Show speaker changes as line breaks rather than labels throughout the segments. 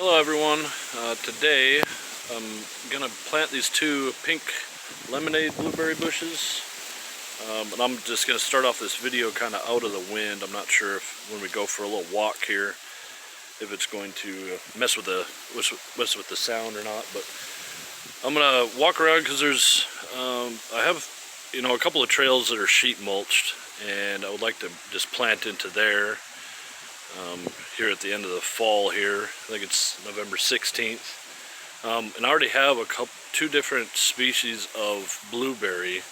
Hello everyone. Today I'm gonna plant these two pink lemonade blueberry bushes, and I'm just gonna start off this video kind of out of the wind. I'm not sure if when we go for a little walk here if it's going to mess with the sound or not, but I'm gonna walk around because there's I have a couple of trails that are sheet mulched, and I would like to just plant into there. Here at the end of the fall here, I think it's November 16th, and I already have two different species of blueberry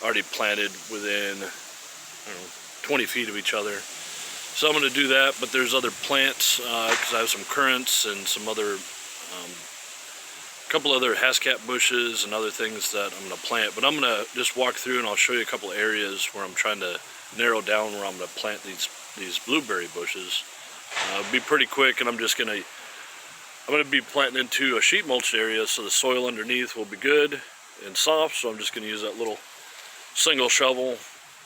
already planted within 20 feet of each other. So I'm going to do that, but there's other plants because I have some currants and some other couple other hascap bushes and other things that I'm going to plant. But I'm going to just walk through and I'll show you a couple areas where I'm trying to narrow down where I'm going to plant these blueberry bushes. It'll be pretty quick, and I'm going to be planting into a sheet mulched area, so the soil underneath will be good and soft. So I'm just going to use that little single shovel.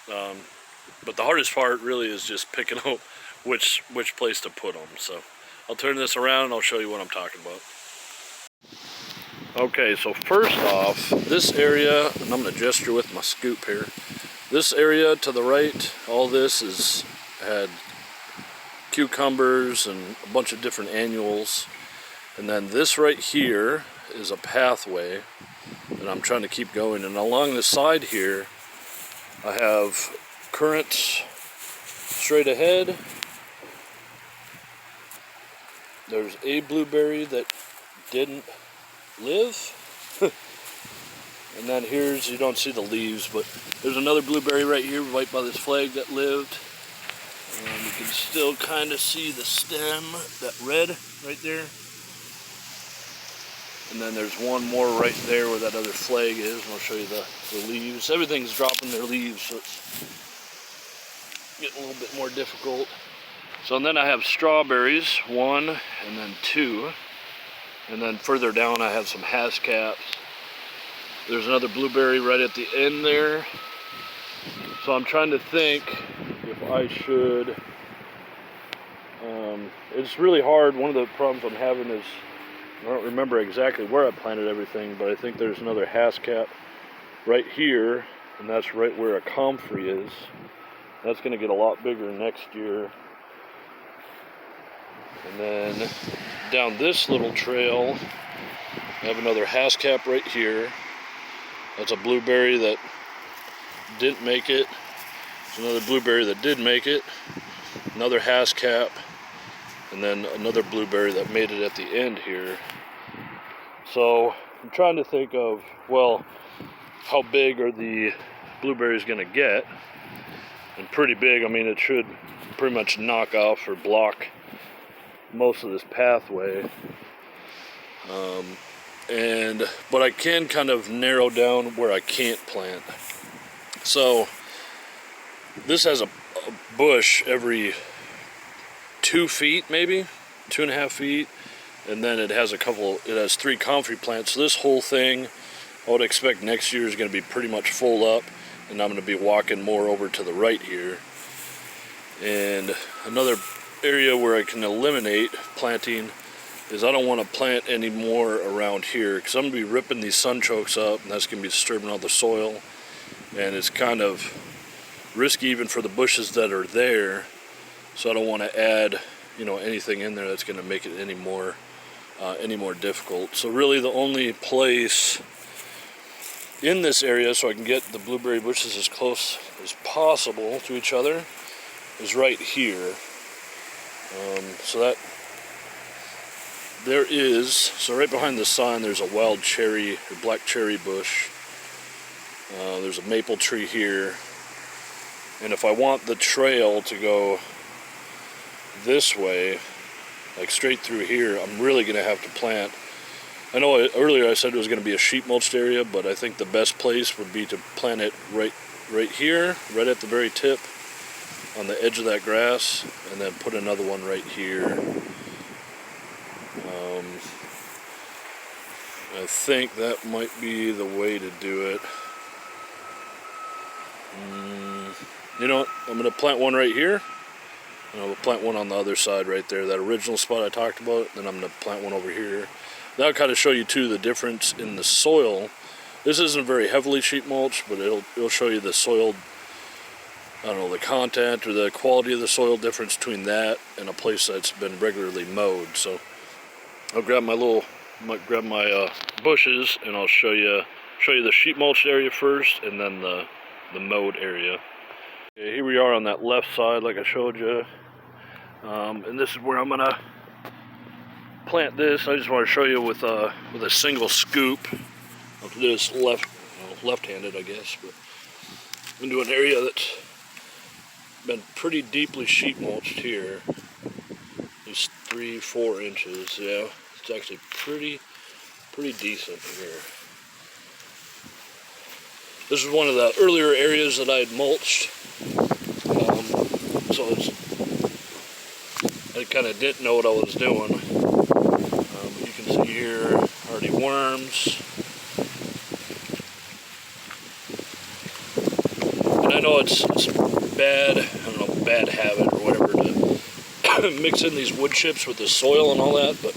But the hardest part really is just picking out which place to put them. So I'll turn this around and I'll show you what I'm talking about. Okay, so first off, this area, and I'm going to gesture with my scoop here. This area to the right, all this had cucumbers and a bunch of different annuals, and then this right here is a pathway, and I'm trying to keep going. And along the side here, I have currants straight ahead. There's a blueberry that didn't live. And then you don't see the leaves, but there's another blueberry right here right by this flag that lived. And you can still kind of see the stem, that red right there. And then there's one more right there where that other flag is, and I'll show you the leaves. Everything's dropping their leaves, so it's getting a little bit more difficult. So and then I have strawberries, one and then two. And then further down I have some hascaps. There's another blueberry right at the end there. So I'm trying to think if I should, it's really hard. One of the problems I'm having is I don't remember exactly where I planted everything, but I think there's another hascap right here, and that's right where a comfrey is. That's going to get a lot bigger next year. And then down this little trail, I have another hascap right here. That's a blueberry that didn't make it. There's another blueberry that did make it. Another hascap. And then another blueberry that made it at the end here. So I'm trying to think of, well, how big are the blueberries going to get? And pretty big. I mean, it should pretty much knock off or block most of this pathway. But I can kind of narrow down where I can't plant. So this has a bush every 2 feet, maybe 2.5 feet, and then it has three comfrey plants. So this whole thing, I would expect next year is going to be pretty much full up, and I'm going to be walking more over to the right here. And another area where I can eliminate planting is I don't want to plant any more around here, because I'm going to be ripping these sunchokes up, and that's going to be disturbing all the soil, and it's kind of risky even for the bushes that are there. So I don't want to add anything in there that's going to make it any more difficult. So really the only place in this area so I can get the blueberry bushes as close as possible to each other is right here. So right behind the sign there's a wild cherry or black cherry bush. There's a maple tree here. And if I want the trail to go this way, like straight through here, I'm really going to have to plant. I know earlier I said it was going to be a sheet mulched area, but I think the best place would be to plant it right here, right at the very tip on the edge of that grass, and then put another one right here. I think that might be the way to do it. You know what? I'm going to plant one right here, And I'll plant one on the other side right there, that original spot I talked about. Then I'm going to plant one over here. That'll kind of show you too the difference in the soil. This isn't very heavily sheet mulch, but it'll show you the soil, I don't know, the content or the quality of the soil difference between that and a place that's been regularly mowed. So I'll grab my bushes, and I'll show you the sheet mulch area first, and then the mowed area. Okay, here we are on that left side, like I showed you, and this is where I'm gonna plant this. I just want to show you with a single scoop of this left-handed, I guess, but into an area that's been pretty deeply sheet mulched here. It's 3-4 inches. Yeah, it's actually pretty decent here. This is one of the earlier areas that I had mulched, so I kind of didn't know what I was doing. But you can see here already worms, and I know it's bad. I don't know, bad habit or whatever to mix in these wood chips with the soil and all that, but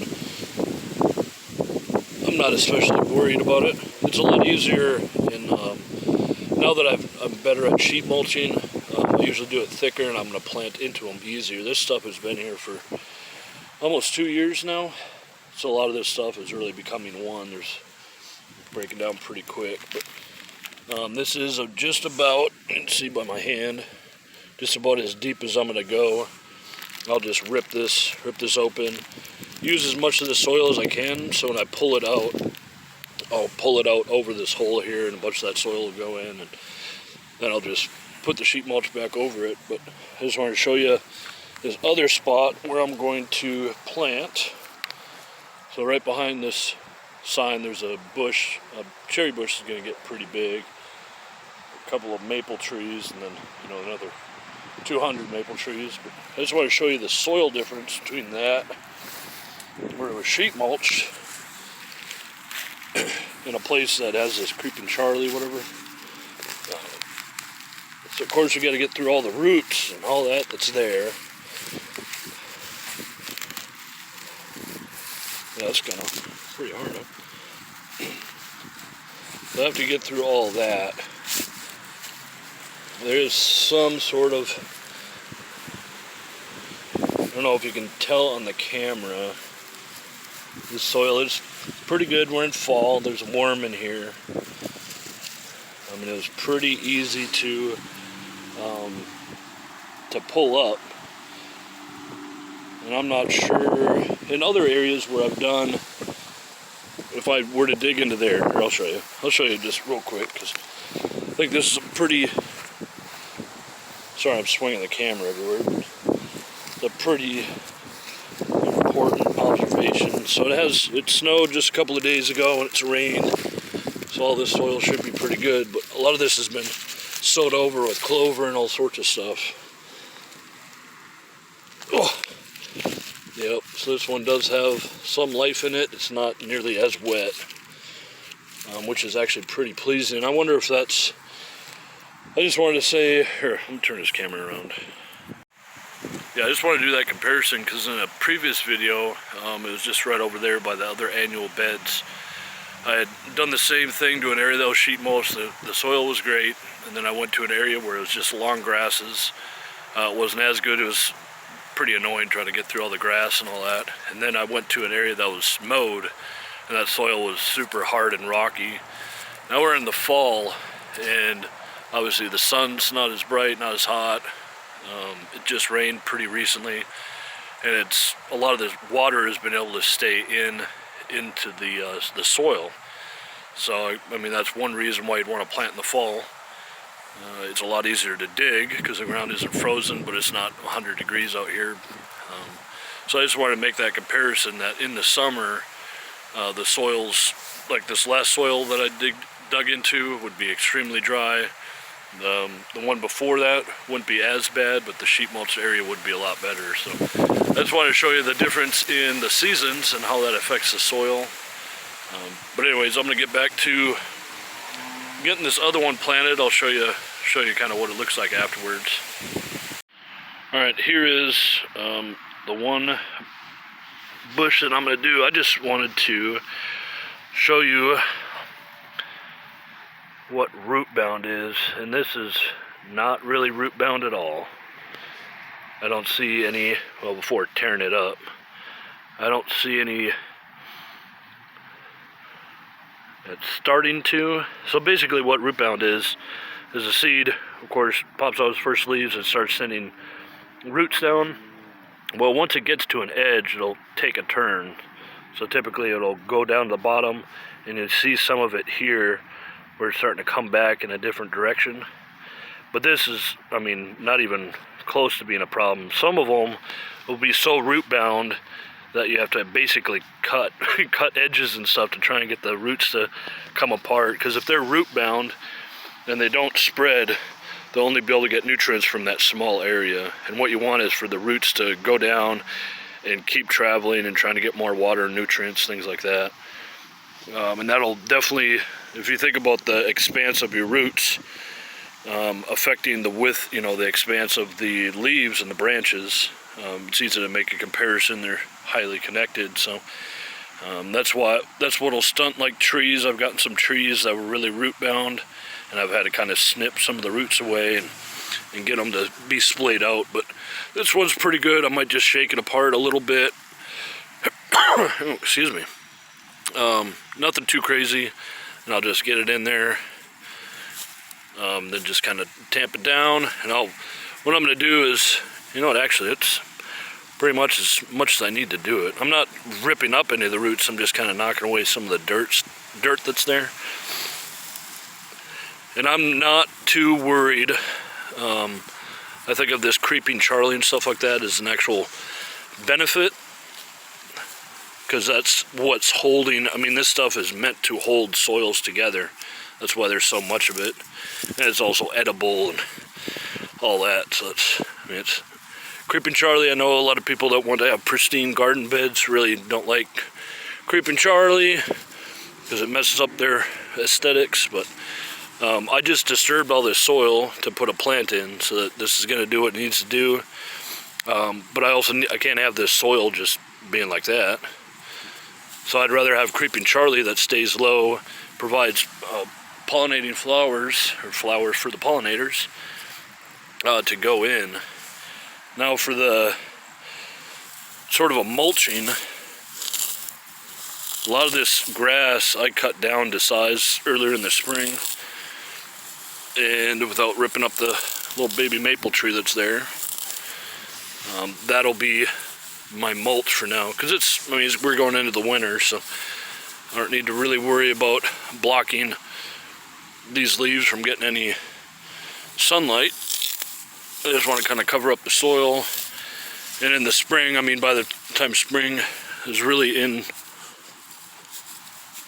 I'm not especially worried about it. It's a lot easier in now that I'm better at sheet mulching. I usually do it thicker, and I'm going to plant into them easier. This stuff has been here for almost 2 years now, so a lot of this stuff is really becoming one. There's breaking down pretty quick, but this is just about, you can see by my hand, just about as deep as I'm going to go. I'll just rip this open, use as much of the soil as I can, so when I pull it out, I'll pull it out over this hole here, and a bunch of that soil will go in, and then I'll just put the sheet mulch back over it. But I just wanted to show you this other spot where I'm going to plant. So right behind this sign, there's a bush. A cherry bush is going to get pretty big. A couple of maple trees, and then another 200 maple trees. But I just want to show you the soil difference between that, where it was sheet mulched, in a place that has this creeping Charlie, whatever. So of course you got to get through all the roots and all that's there. Yeah, that's kind of pretty hard, huh? So I have to get through all that. There's some sort of, I don't know if you can tell on the camera, the soil is pretty good. We're in fall. There's a worm in here. I mean, it was pretty easy to pull up. And I'm not sure in other areas where I've done, if I were to dig into there, I'll show you. I'll show you just real quick, because I think this is a pretty, sorry I'm swinging the camera everywhere, but it's a pretty important observation. So it snowed just a couple of days ago, and it's rained, so all this soil should be pretty good, but a lot of this has been sowed over with clover and all sorts of stuff. Oh, yep, so this one does have some life in it. It's not nearly as wet, which is actually pretty pleasing. I wonder if that's, I just wanted to say, here, let me turn this camera around. Yeah, I just want to do that comparison, because in a previous video, it was just right over there by the other annual beds. I had done the same thing to an area that was sheet mulched. The soil was great, and then I went to an area where it was just long grasses. It wasn't as good. It was pretty annoying trying to get through all the grass and all that. And then I went to an area that was mowed, and that soil was super hard and rocky. Now we're in the fall, and obviously the sun's not as bright, not as hot. It just rained pretty recently, and a lot of the water has been able to stay into the soil. So I mean, that's one reason why you'd want to plant in the fall. It's a lot easier to dig because the ground isn't frozen, but it's not 100 degrees out here. So I just wanted to make that comparison, that in the summer, the soils, like this last soil that I dug into, would be extremely dry. The one before that wouldn't be as bad, but the sheet mulch area would be a lot better. So I just wanted to show you the difference in the seasons and how that affects the soil. But anyways, I'm going to get back to getting this other one planted. I'll show you kind of what it looks like afterwards. Alright, here is the one bush that I'm going to do. I just wanted to show you what root bound is, and this is not really root bound at all. I don't see any, well, before tearing it up, I don't see any. It's starting to. So basically what root bound is a seed, of course, pops out its first leaves and starts sending roots down. Well, once it gets to an edge, it'll take a turn. So typically it'll go down to the bottom, and you'll see some of it here where it's starting to come back in a different direction. But this is, I mean, not even close to being a problem. Some of them will be so root bound that you have to basically cut edges and stuff to try and get the roots to come apart. Because if they're root bound and they don't spread, they'll only be able to get nutrients from that small area. And what you want is for the roots to go down and keep traveling and trying to get more water and nutrients, things like that. And that'll definitely, if you think about the expanse of your roots, affecting the width, the expanse of the leaves and the branches, it's easy to make a comparison. They're highly connected, so that's what'll stunt like trees. I've gotten some trees that were really root bound, and I've had to kind of snip some of the roots away and get them to be splayed out. But this one's pretty good. I might just shake it apart a little bit. Oh, excuse me. Nothing too crazy, and I'll just get it in there. Then just kind of tamp it down, and what I'm going to do is, actually it's pretty much as I need to do it. I'm not ripping up any of the roots, I'm just kind of knocking away some of the dirt that's there. And I'm not too worried. I think of this creeping Charlie and stuff like that as an actual benefit, because that's what's holding. I mean, this stuff is meant to hold soils together. That's why there's so much of it, and it's also edible and all that. So it's creeping Charlie. I know a lot of people that want to have pristine garden beds really don't like creeping Charlie because it messes up their aesthetics. But I just disturbed all this soil to put a plant in, so that this is going to do what it needs to do. But I can't have this soil just being like that. So I'd rather have creeping Charlie that stays low, provides pollinating flowers, or flowers for the pollinators, to go in. Now for the sort of a mulching, a lot of this grass I cut down to size earlier in the spring, and without ripping up the little baby maple tree that's there. That'll be my mulch for now, because we're going into the winter, so I don't need to really worry about blocking these leaves from getting any sunlight. I just want to kind of cover up the soil. And in the spring, by the time spring is really in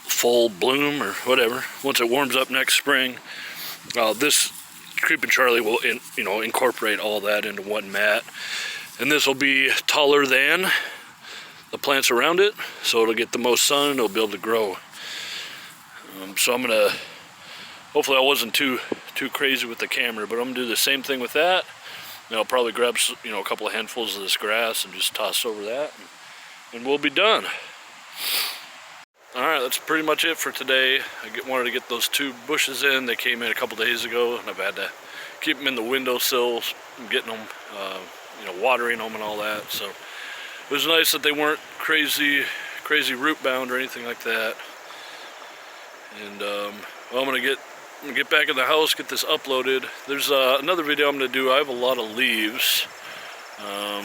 full bloom or whatever, once it warms up next spring, this creeping Charlie will incorporate all that into one mat. And this will be taller than the plants around it, so it'll get the most sun and it'll be able to grow. So I'm gonna, hopefully I wasn't too crazy with the camera, but I'm gonna do the same thing with that. And I'll probably grab a couple of handfuls of this grass and just toss over that, and we'll be done. Alright, that's pretty much it for today. I wanted to get those 2 bushes in. They came in a couple days ago, and I've had to keep them in the windowsills, getting them, watering them and all that. So it was nice that they weren't crazy root bound or anything like that. And well, I'm gonna get back in the house, get this uploaded. There's another video I'm gonna do. I have a lot of leaves. Well,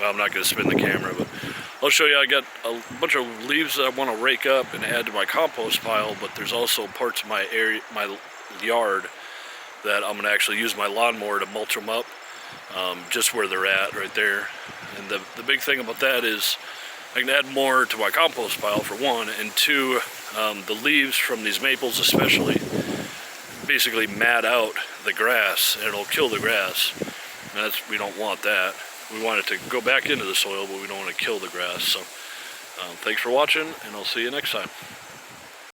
I'm not gonna spin the camera, but I'll show you. I got a bunch of leaves that I want to rake up and add to my compost pile, but there's also parts of my yard that I'm gonna actually use my lawnmower to mulch them up, just where they're at right there. And the big thing about that is I can add more to my compost pile, for one, and two, the leaves from these maples especially basically mat out the grass, and it'll kill the grass. And we don't want that. We want it to go back into the soil, but we don't want to kill the grass. So thanks for watching, and I'll see you next time.